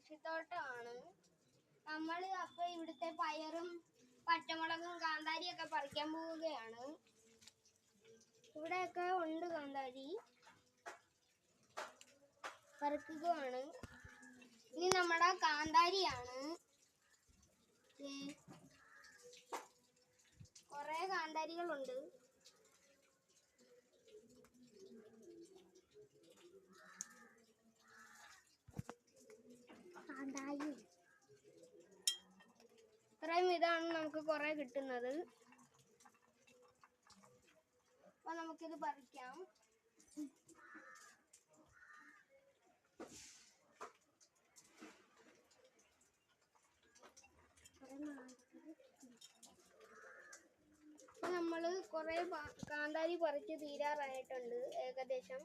കൃഷിത്തോട്ടമാണ്. നമ്മൾ അപ്പോൾ ഇവിടുത്തെ പയറും പച്ചമുളകും കാന്താരിയൊക്കെ പറിക്കാൻ പോവുകയാണ്. ഇവിടെയൊക്കെ ഉണ്ട് കാന്താരി, പറിക്കുകയാണ്. ഇനി നമ്മുടെ കാന്താരിയാണ്. കുറേ കാന്താരികളുണ്ട്. ഇത്രയും ഇതാണ് നമുക്ക് കുറെ കിട്ടുന്നത്. അപ്പൊ നമുക്കിത് പറിക്കാം. അപ്പൊ നമ്മള് കുറെ കാന്താരി പറിച്ച് തീരാറായിട്ടുണ്ട് ഏകദേശം.